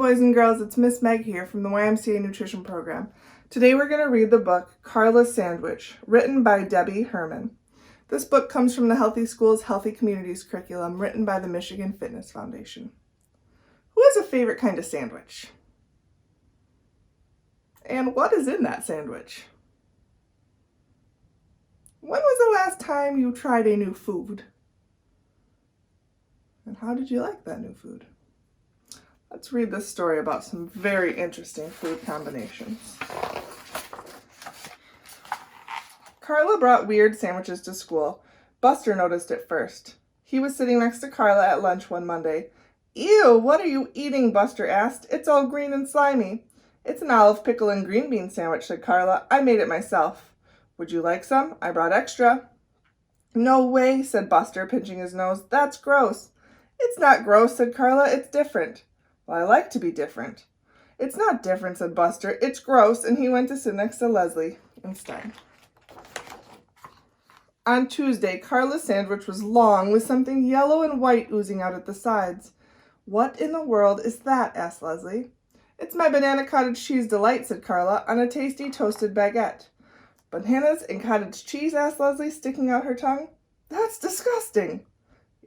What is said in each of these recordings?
boys and girls, it's Miss Meg here from the YMCA Nutrition Program. Today we're going to read the book Carla's Sandwich, written by Debbie Herman. This book comes from the Healthy Schools, Healthy Communities curriculum written by the Michigan Fitness Foundation. Who has a favorite kind of sandwich? And what is in that sandwich? When was the last time you tried a new food? And how did you like that new food? Let's read this story about some very interesting food combinations. Carla brought weird sandwiches to school. Buster noticed it first. He was sitting next to Carla at lunch one Monday. "Ew, what are you eating?" Buster asked. "It's all green and slimy." "It's an olive, pickle, and green bean sandwich," said Carla. "I made it myself." "Would you like some? I brought extra." "No way," said Buster, pinching his nose. "That's gross." "It's not gross," said Carla. "It's different." "Well, I like to be different." "It's not different," said Buster. "It's gross," and he went to sit next to Leslie instead. On Tuesday, Carla's sandwich was long with something yellow and white oozing out at the sides. "What in the world is that?" asked Leslie. "It's my banana cottage cheese delight," said Carla, "on a tasty toasted baguette." "Bananas and cottage cheese?" asked Leslie, sticking out her tongue. "That's disgusting."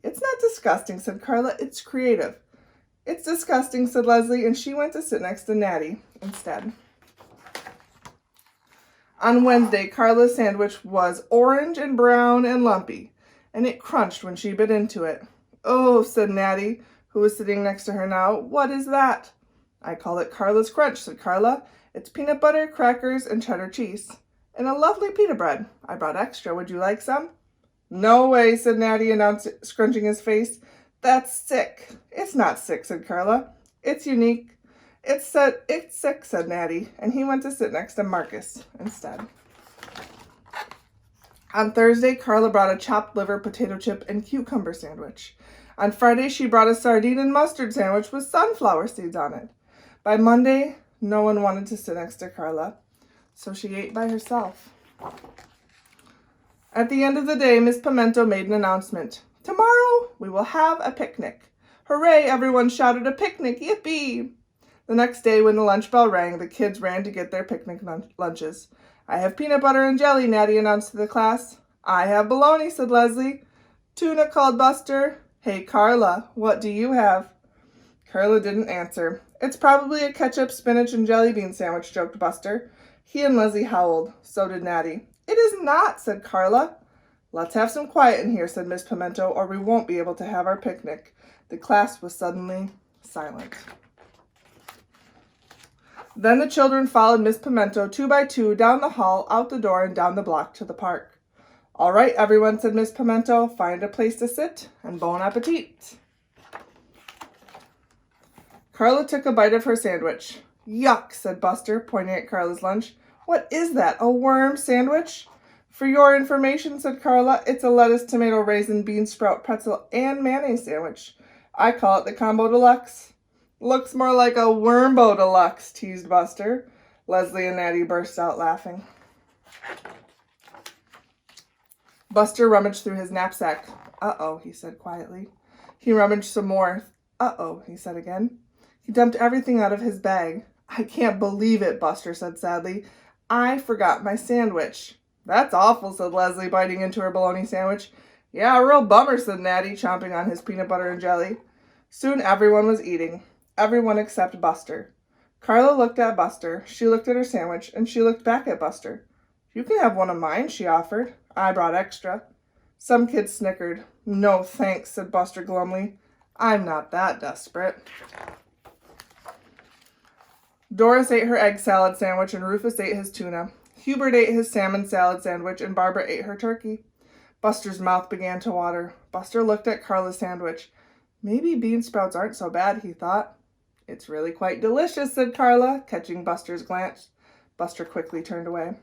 "It's not disgusting," said Carla. "It's creative." "It's disgusting," said Leslie, and she went to sit next to Natty instead. On Wednesday, Carla's sandwich was orange and brown and lumpy, and it crunched when she bit into it. "Oh," said Natty, who was sitting next to her now. "What is that?" "I call it Carla's Crunch," said Carla. "It's peanut butter, crackers, and cheddar cheese. And a lovely pita bread. I brought extra. Would you like some?" "No way," said Natty, scrunching his face. "That's sick." "It's not sick," said Carla. "It's unique." It's sick," said Natty, and he went to sit next to Marcus instead. On Thursday, Carla brought a chopped liver, potato chip, and cucumber sandwich. On Friday, she brought a sardine and mustard sandwich with sunflower seeds on it. By Monday, no one wanted to sit next to Carla, so she ate by herself. At the end of the day, Miss Pimento made an announcement. "Tomorrow, we will have a picnic." "Hooray!" everyone shouted. "A picnic! Yippee!" The next day, when the lunch bell rang, the kids ran to get their picnic lunches. "I have peanut butter and jelly," Natty announced to the class. "I have bologna," said Leslie. "Tuna," called Buster. "Hey, Carla, what do you have?" Carla didn't answer. "It's probably a ketchup, spinach, and jelly bean sandwich," joked Buster. He and Leslie howled. So did Natty. "It is not," said Carla. "Let's have some quiet in here," said Miss Pimento, "or we won't be able to have our picnic." The class was suddenly silent. Then the children followed Miss Pimento 2 by 2 down the hall, out the door, and down the block to the park. "All right, everyone," said Miss Pimento, "find a place to sit, and bon appetit." Carla took a bite of her sandwich. "Yuck," said Buster, pointing at Carla's lunch. "What is that, a worm sandwich?" "For your information," said Carla, "it's a lettuce, tomato, raisin, bean sprout, pretzel, and mayonnaise sandwich. I call it the Combo Deluxe." "Looks more like a Wormbo Deluxe," teased Buster. Leslie and Natty burst out laughing. Buster rummaged through his knapsack. "Uh-oh," he said quietly. He rummaged some more. "Uh-oh," he said again. He dumped everything out of his bag. "I can't believe it," Buster said sadly. "I forgot my sandwich." "That's awful," said Leslie, biting into her bologna sandwich. "Yeah, a real bummer," said Natty, chomping on his peanut butter and jelly. Soon everyone was eating. Everyone except Buster. Carla looked at Buster. She looked at her sandwich, and she looked back at Buster. "You can have one of mine," she offered. "I brought extra." Some kids snickered. "No, thanks," said Buster glumly. "I'm not that desperate." Doris ate her egg salad sandwich, and Rufus ate his tuna. Hubert ate his salmon salad sandwich, and Barbara ate her turkey. Buster's mouth began to water. Buster looked at Carla's sandwich. Maybe bean sprouts aren't so bad, he thought. "It's really quite delicious," said Carla, catching Buster's glance. Buster quickly turned away.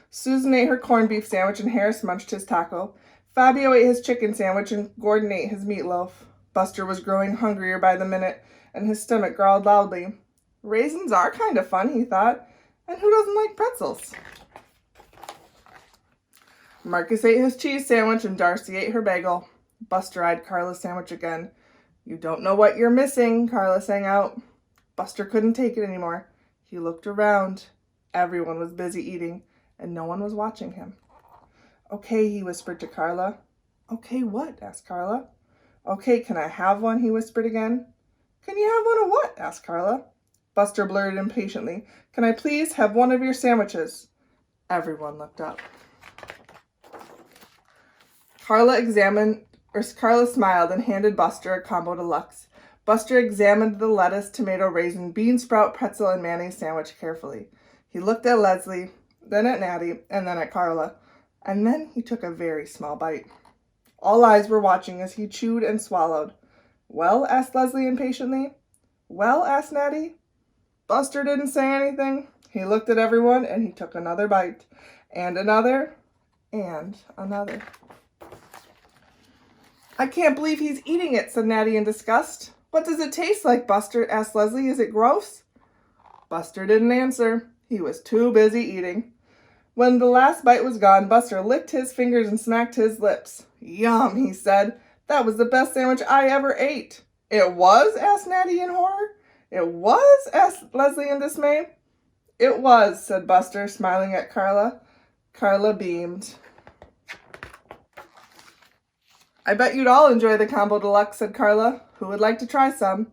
Susan ate her corned beef sandwich, and Harris munched his taco. Fabio ate his chicken sandwich, and Gordon ate his meatloaf. Buster was growing hungrier by the minute, and his stomach growled loudly. Raisins are kind of fun, he thought, and who doesn't like pretzels? Marcus ate his cheese sandwich, and Darcy ate her bagel. Buster eyed Carla's sandwich again. "You don't know what you're missing," Carla sang out. Buster couldn't take it anymore. He looked around. Everyone was busy eating, and no one was watching him. Okay, he whispered to Carla. Okay, what? Asked Carla. Okay, can I have one? He whispered again. Can you have one of what? Asked Carla. Buster blurted impatiently. Can I please have one of your sandwiches? Everyone looked up. Carla smiled and handed Buster a combo deluxe. Buster examined the lettuce, tomato, raisin, bean sprout, pretzel, and mayonnaise sandwich carefully. He looked at Leslie, then at Natty, and then at Carla. And then he took a very small bite. All eyes were watching as he chewed and swallowed. Well? Asked Leslie impatiently. Well? Asked Natty. Buster didn't say anything. He looked at everyone and he took another bite. And another. And another. I can't believe he's eating it, said Natty in disgust. What does it taste like, Buster? Asked Leslie. Is it gross? Buster didn't answer. He was too busy eating. When the last bite was gone, Buster licked his fingers and smacked his lips. Yum, he said. That was the best sandwich I ever ate. It was? Asked Natty in horror. It was? Asked Leslie in dismay. It was, said Buster, smiling at Carla. Carla beamed. I bet you'd all enjoy the combo deluxe, said Carla. Who would like to try some?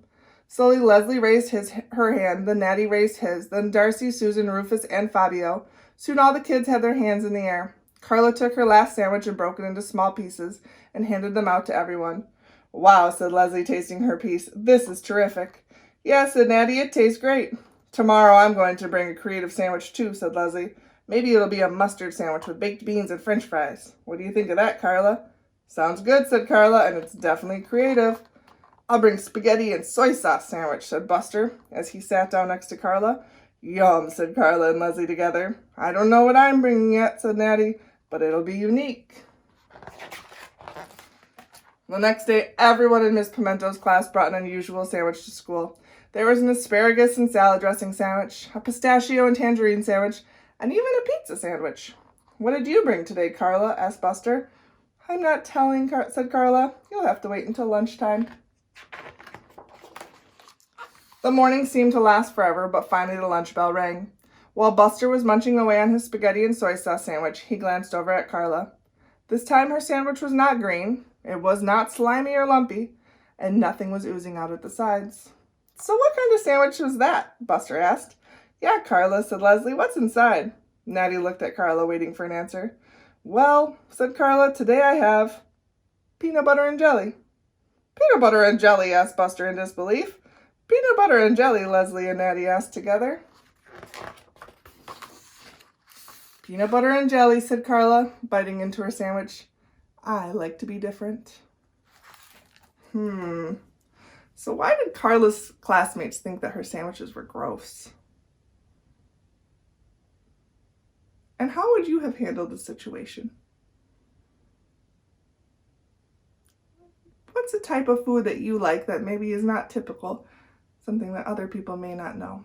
Slowly, Leslie raised her hand, then Natty raised his, then Darcy, Susan, Rufus, and Fabio. Soon all the kids had their hands in the air. Carla took her last sandwich and broke it into small pieces and handed them out to everyone. Wow, said Leslie, tasting her piece. This is terrific. Yes, said Natty, it tastes great. Tomorrow I'm going to bring a creative sandwich too, said Leslie. Maybe it'll be a mustard sandwich with baked beans and french fries. What do you think of that, Carla? Sounds good, said Carla, and it's definitely creative. I'll bring spaghetti and soy sauce sandwich, said Buster, as he sat down next to Carla. Yum, said Carla and Leslie together. I don't know what I'm bringing yet, said Natty, but it'll be unique. The next day, everyone in Miss Pimento's class brought an unusual sandwich to school. There was an asparagus and salad dressing sandwich, a pistachio and tangerine sandwich, and even a pizza sandwich. What did you bring today, Carla? Asked Buster. I'm not telling, said Carla. You'll have to wait until lunchtime. The morning seemed to last forever, but finally the lunch bell rang. While Buster was munching away on his spaghetti and soy sauce sandwich, he glanced over at Carla. This time her sandwich was not green, it was not slimy or lumpy, and nothing was oozing out at the sides. So what kind of sandwich was that? Buster asked. Yeah, Carla, said Leslie. What's inside? Natty looked at Carla, waiting for an answer. Well, said Carla, today I have peanut butter and jelly. Peanut butter and jelly, asked Buster in disbelief. Peanut butter and jelly, Leslie and Natty asked together. Peanut butter and jelly, said Carla, biting into her sandwich. I like to be different. So why did Carla's classmates think that her sandwiches were gross? And how would you have handled the situation? What's a type of food that you like that maybe is not typical, something that other people may not know?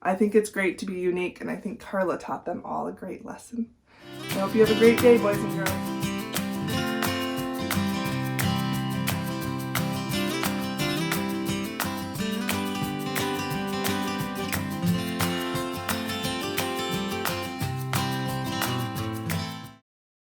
I think it's great to be unique, and I think Carla taught them all a great lesson. I hope you have a great day, boys and girls.